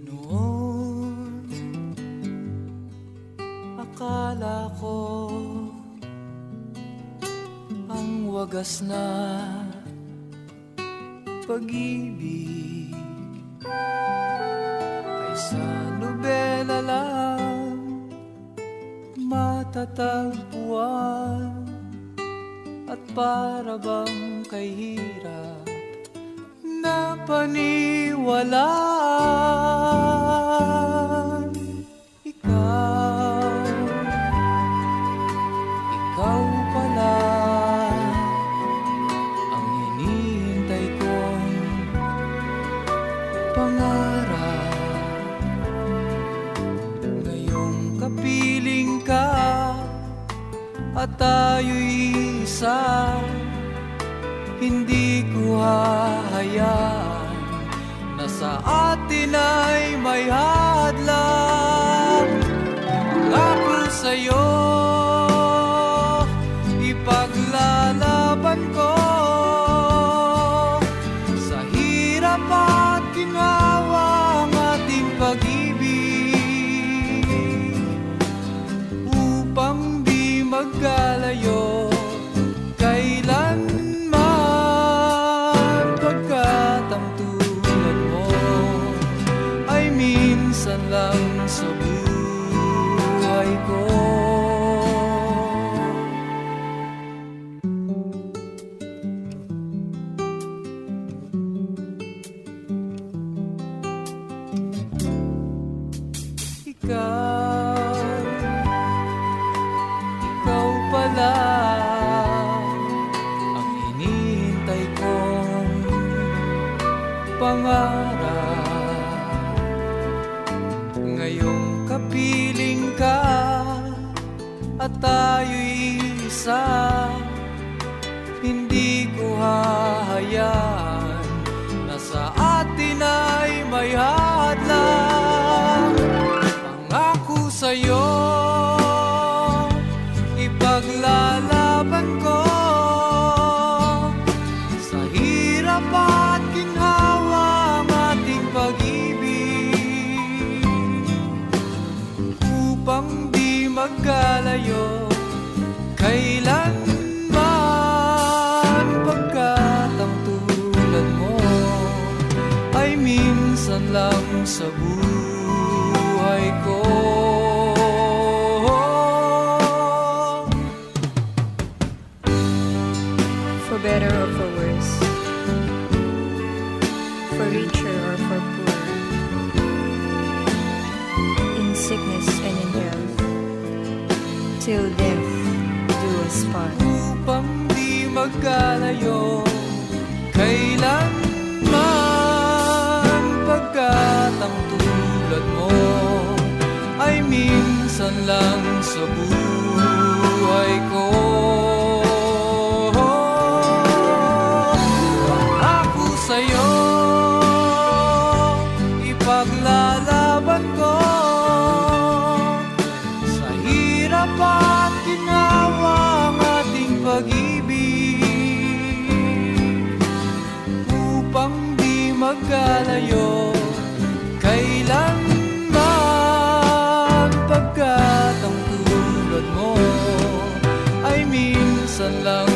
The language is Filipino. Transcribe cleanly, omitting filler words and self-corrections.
Noon, akala ko ang wagas na pag-ibig ay sa nobela lang matatagpuan, at para bang kay hirap na paniwalaan. Ikaw pala ang hinihintay kong pangarap. Ngayong kapiling ka at tayo'y isa, hindi ko hahayaan na sa atin ay may hadlang. Ako sa'yo, ipaglalaban ko sa hirap at ginhawa ang ating pag-ibig, upang di magkalayo kailanman, pagkat ang tulad mo ay minsan lang sa buhay ko. Ikaw pala ang hinihintay kong pangarap. Ngayong kapiling ka at tayo'y isa, hindi ko hahayaan na sa atin ay may hadlang. Pangako sa'yo, ipaglalaban ko sa hirap at ginhawa ang ating pag-ibig, upang di magkalayo kailanman, pagkat ang tulad mo ay minsan lang sa buhay ko. For better or for worse, for richer or for poor, in sickness and in health, till death do us part. Upang di magkalayo kailanman, pagkat ang tulad mo ay minsan lang sa buhay ko. Ako sa'yo, ipaglalaban ko sa hirap at ginhawa ang ating pag-ibig, upang di magkalayo kailanman, pagkat ang tulad mo ay minsan lang